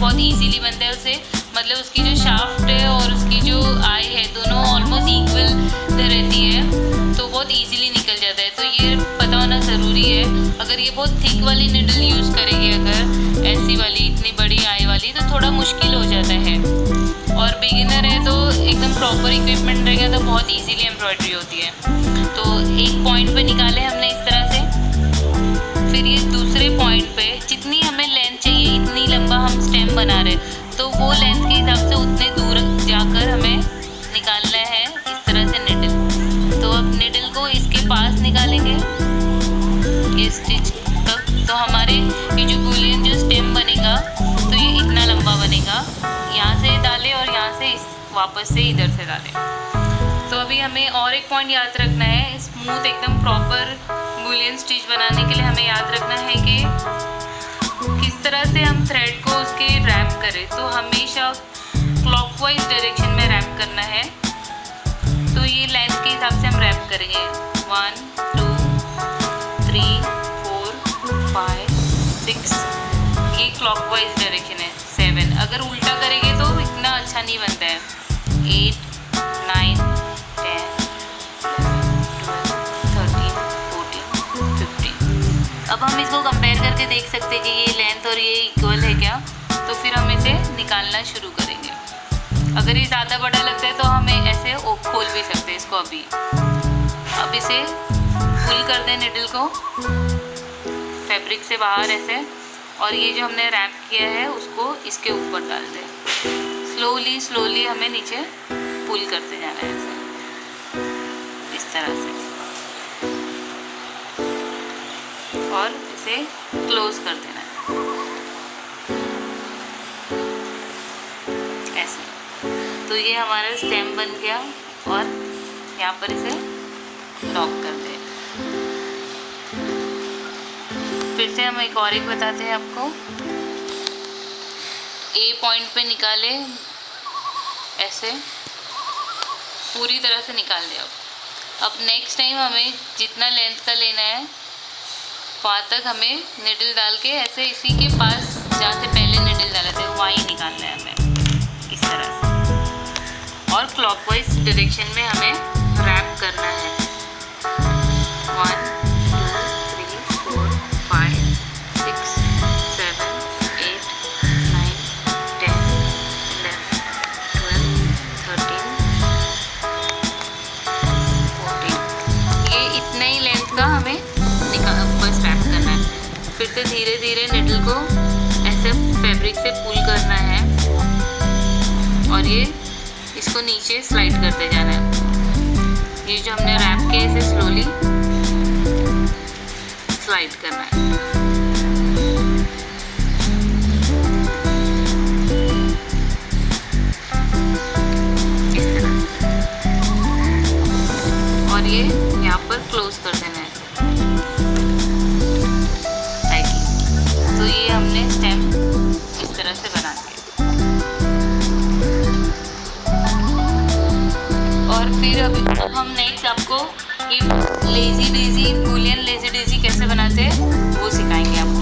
बहुत इजीली बनता है उसे, मतलब उसकी जो शाफ्ट है और उसकी जो आई है दोनों ऑलमोस्ट इक्वल रहती है, तो बहुत इजीली निकल जाता है। तो ये पता होना ज़रूरी है। अगर ये बहुत थिक वाली निडल यूज़ करेंगे, अगर ऐसी वाली इतनी बड़ी आई वाली, तो थोड़ा मुश्किल हो जाता है। और बिगिनर है तो एकदम प्रॉपर इक्विपमेंट रहेगा तो बहुत इजीली एम्ब्रॉयडरी होती है। तो एक पॉइंट पे निकाले हमने इस तरह से, फिर ये दूसरे पॉइंट पे जितनी हमें लेंथ चाहिए इतनी लंबा हम स्टेम बना रहे, तो वो लेंथ के हिसाब से उतने दूर जाकर हमें निकालना है इस तरह से निडल। तो अब निडल को इसके पास निकालेंगे ये स्टिच तक, तो हमारे ये जो बुलियन जो स्टेम बनेगा तो ये इतना लंबा बनेगा। यहाँ से डालें और यहाँ से वापस से इधर से डालें। तो अभी हमें और एक पॉइंट याद रखना है, स्मूथ एकदम प्रॉपर बुलियन स्टिच बनाने के लिए हमें याद रखना है कि किस तरह से हम थ्रेड को उसके रैप करें। तो हमेशा क्लॉकवाइज डायरेक्शन में रैप करना है। तो ये लेंथ के हिसाब से हम रैप करेंगे 1 2 3 4 5 6, ये क्लॉकवाइज डायरेक्शन है। 7, अगर उल्टा करेंगे तो इतना अच्छा नहीं बनता है। 8 9 10 12 13 14 15। अब हम इसको कंपेयर करके देख सकते हैं कि ये लेंथ और ये इक्वल है क्या, तो फिर हम इसे निकालना शुरू करेंगे। अगर ये ज़्यादा बड़ा लगता है तो हमें ऐसे खोल भी सकते हैं इसको। अभी अब इसे पुल कर दें निडल को फैब्रिक से बाहर ऐसे, और ये जो हमने रैप किया है उसको इसके ऊपर डाल दें। स्लोली स्लोली हमें नीचे पुल करते जाना है ऐसे, इस तरह से, और इसे क्लोज कर देना है ऐसे। तो ये हमारा स्टेम बन गया और यहाँ पर इसे लॉक कर दें। फिर से हम एक और एक बताते हैं आपको। ए पॉइंट पे निकाले ऐसे, पूरी तरह से निकाल दिया। अब नेक्स्ट टाइम हमें जितना लेंथ का लेना है वहाँ तक हमें निडल डाल के ऐसे इसी के पास जहाँ से पहले निडल डाले थे वहाँ ही निकालना है हमें इस तरह से, और क्लॉकवाइज डायरेक्शन में हमें रैप करना है। 1 2 3 4 5 6 7 8 9 10 11 12 13 14, ये इतना ही लेंथ का हमें बस रैप करना है। फिर से धीरे धीरे निडल को ऐसे फैब्रिक से पुल करना है और ये इसको नीचे स्लाइड करते जाना है। ये जो हमने रैप किया इसे स्लोली स्लाइड करना है। इस तरह, और ये यहाँ पर क्लोज कर देना है। तो ये हमने स्टेम इस तरह से बना दिया। और फिर अभी हम नेक्स्ट आपको ये lazy Daisy, Boolean lazy Daisy कैसे बनाते हैं वो सिखाएंगे आपको।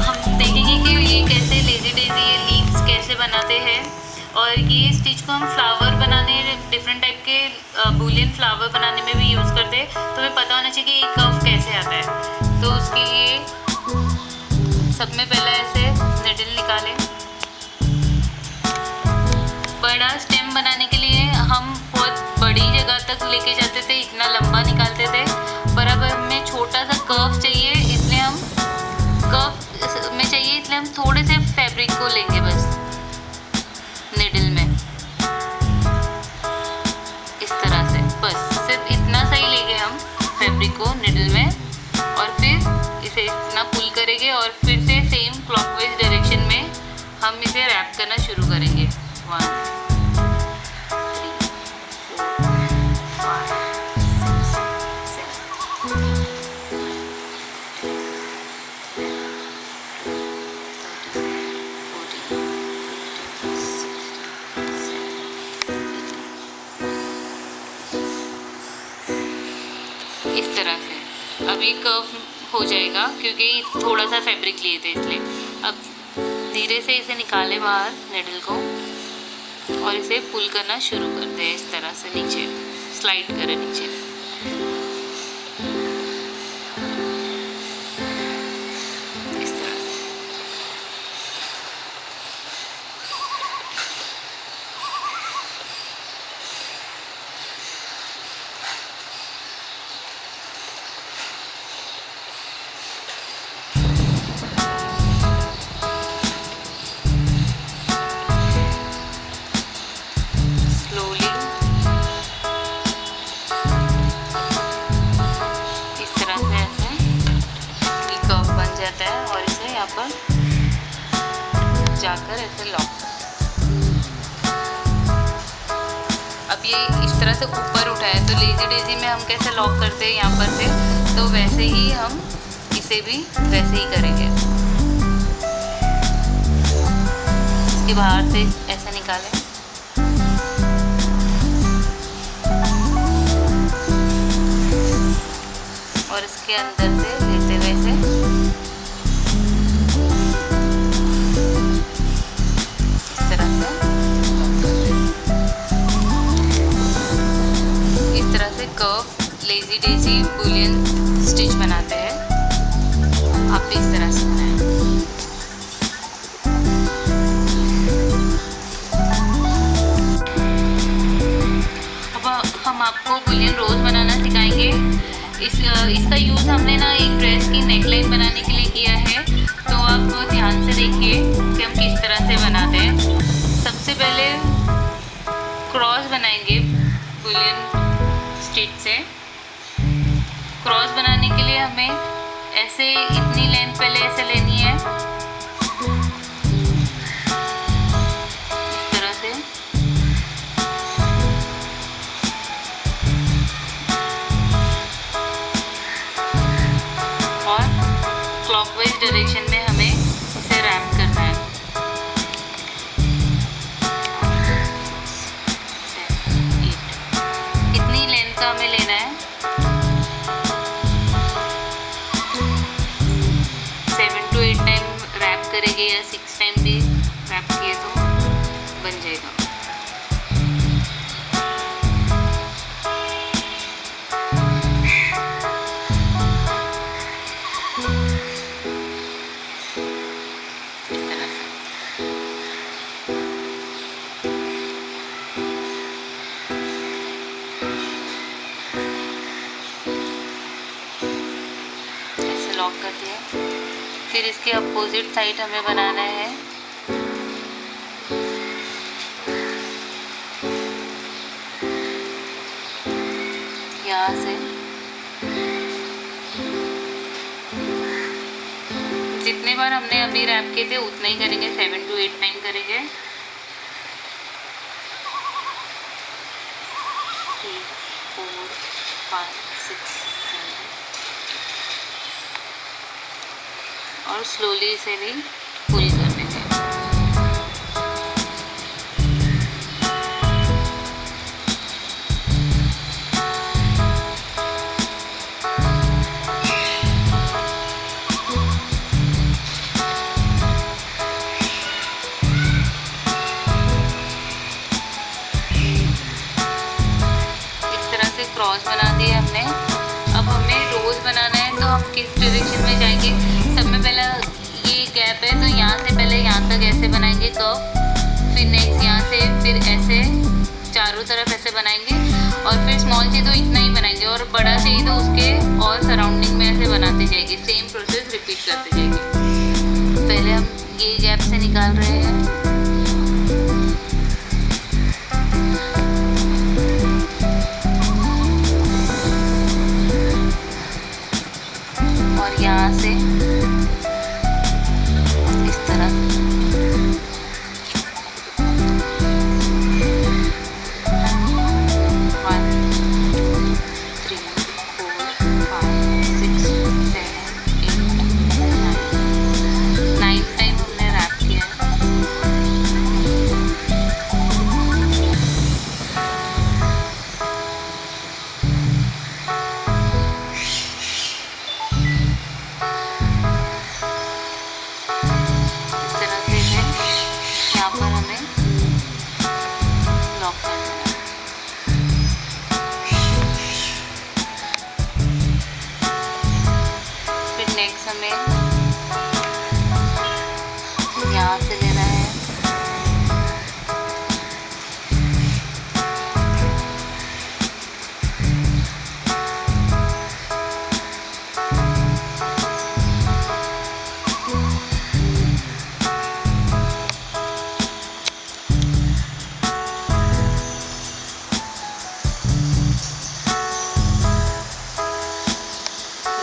हम देखेंगे कि ये कैसे लेजी डेजी ये लीव्स कैसे बनाते हैं, और ये स्टिच को हम फ्लावर बनाने, डिफरेंट टाइप के बुलियन फ्लावर बनाने में भी यूज़ करते हैं। तो हमें पता होना चाहिए कि ये कर्व कैसे आता है। तो उसके लिए सब में पहले ऐसे निडल निकालें। बड़ा स्टेम बनाने के लिए हम बहुत बड़ी जगह तक लेके जाते थे, इतना लंबा निकालते थे, पर अब हमें छोटा सा कर्व चाहिए, इसलिए हम कर्व में चाहिए इसलिए हम थोड़े से फैब्रिक को लेंगे बस निडल में इस तरह से, बस सिर्फ इतना सा ही लेंगे हम फैब्रिक को निडल में, और फिर इसे इतना पुल करेंगे और फिर से सेम क्लॉकवाइज डायरेक्शन में हम इसे रैप करना शुरू करेंगे। 1 इस तरह से। अब ये कर्व हो जाएगा, क्योंकि थोड़ा सा फैब्रिक लिए थे इसलिए। अब धीरे से इसे निकाले बाहर निडल को और इसे पुल करना शुरू करते हैं। इस तरह से नीचे स्लाइड करें नीचे। इस तरह से स्लोली इस तरह से ऐसे ये कर्व बन जाता है और इसे यहाँ पर जाकर ऐसे लॉक। अब ये इस तरह से ऊपर उठा है, तो लेजी डेजी में हम कैसे लॉक करते हैं यहाँ पर से, तो वैसे ही हम इसे भी वैसे ही करेंगे। इसके बाहर से ऐसे निकालें और इसके अंदर से लेते हुए से इस तरह से इस तरह से curve lazy Daisy Boolean stitch बनाते हैं। आप भी इस तरह से बनाएं। अब हम आपको बुलियन रोज बनाना सिखाएंगे। इसका यूज़ हमने ना एक ड्रेस की नेकलाइन बनाने के लिए किया है, तो आप ध्यान से देखिए कि हम किस तरह से बनाते हैं। सबसे पहले क्रॉस बनाएंगे बुलियन स्टिच से। क्रॉस बनाने के लिए हमें ऐसे इतनी लेंथ पहले ऐसे लेनी है, इस तरह से। और क्लॉकवाइज डायरेक्शन में हमें इसे रैप करना है। 7, 8 इतनी लेंथ का हमें लेना है। 7 to 8 टाइम रैप करेंगे या 6 टाइम भी रैप किए तो बन जाएगा। इस तरह से ऐसे लॉक कर दिया। फिर इसके अपोजिट साइड हमें बनाना है। यहाँ से जितने बार हमने अभी रैप किए थे उतना ही करेंगे, 7 to 8 टाइम करेंगे। 3, 4, 5, 6, 7 और स्लोली इसे भी पुल कर देंगे। इस तरह से क्रॉस बना दिया हमने। अब हमें रोज बनाना है, तो हम किस डायरेक्शन में जाएंगे। सब में पहला ये गैप है, तो यहाँ से पहले यहाँ तक ऐसे बनाएंगे कर्व, फिर नेक्स्ट यहाँ से, फिर ऐसे चारों तरफ ऐसे बनाएंगे और फिर स्मॉल चाहिए तो इतना ही बनाएंगे और बड़ा चाहिए तो उसके और सराउंडिंग में ऐसे बनाते जाएंगे। सेम प्रोसेस रिपीट करते जाएंगे। पहले हम ये गैप से निकाल रहे हैं और यहाँ से इस तरह यहाँ से लेना है।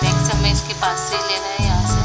नेक्स्ट हमें इसके पास से लेना है, यहाँ से।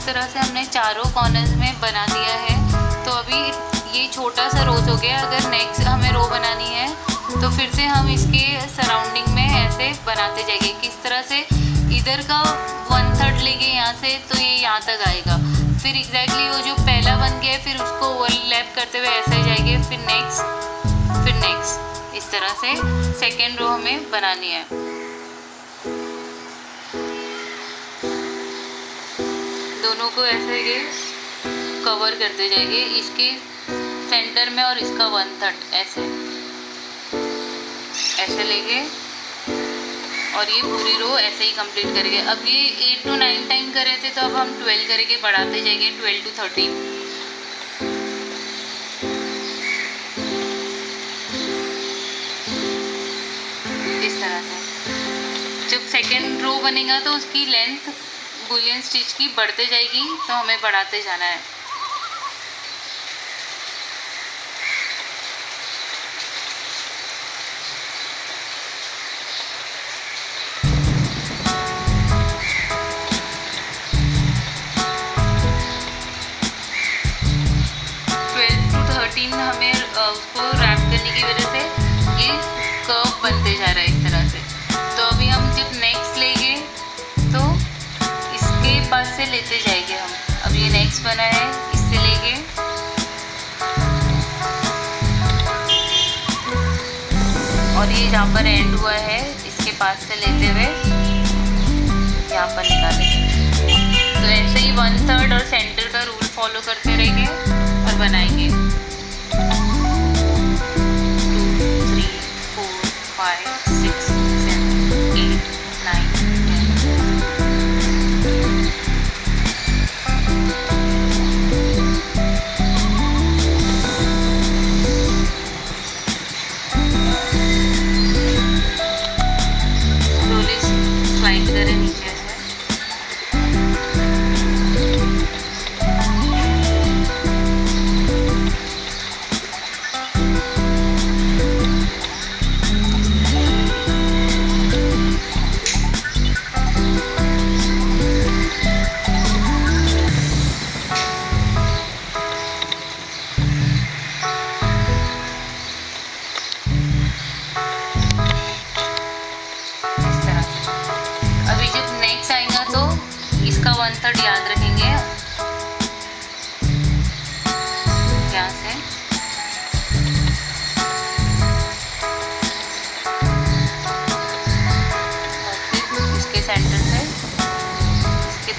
तरह से हमने चारों कॉर्नर्स में बना दिया है। तो अभी ये छोटा सा रोज हो गया। अगर नेक्स्ट हमें रो बनानी है तो फिर से हम इसके सराउंडिंग में ऐसे बनाते जाएंगे। किस तरह से इधर का 1/3 लेंगे यहाँ से, तो ये यहाँ तक आएगा। फिर एग्जैक्टली वो जो पहला बन गया है फिर उसको ओवरलैप करते हुए ऐसे जाएंगे, फिर नेक्स्ट इस तरह से सेकेंड रो हमें बनानी है। दोनों को ऐसे ये कवर करते जाएंगे, इसके सेंटर में और इसका 1/3 ऐसे लेंगे और ये पूरी रो ऐसे ही कंप्लीट करेंगे। अब ये 8 to 9 टाइम कर रहे थे, तो अब हम 12 करके बढ़ाते जाएंगे, 12 to 13। इस तरह से जब सेकेंड रो बनेगा तो उसकी लेंथ बुलियन स्टिच की बढ़ते जाएगी, तो हमें बढ़ाते जाना है। हमें उसको रैप करने की वजह से ये कर्व बनते जा रहा है इस तरह से। तो अभी हम जब नेक्स्ट लेंगे तो इसके पास से लेते जाएंगे हम। अब ये नेक्स्ट बना है, इससे लेंगे और ये जहाँ पर एंड हुआ है इसके पास से लेते हुए यहाँ पर निकालेंगे। तो ऐसे ही 1/3 और सेंटर का रूल फॉलो करते रहेंगे और बनाएंगे। 2 3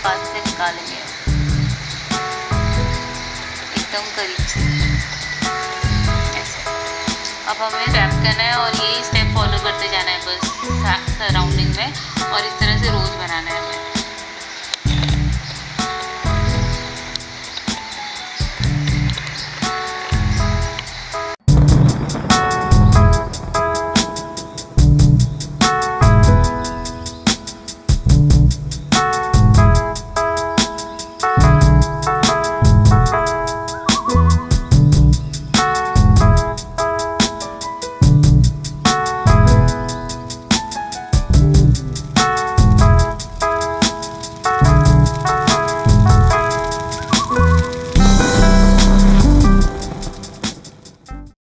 पास से निकालेंगे एकदम करीब से ऐसे। अब हमें रैप करना है और यही स्टेप फॉलो करते जाना है बस सराउंडिंग में, और इस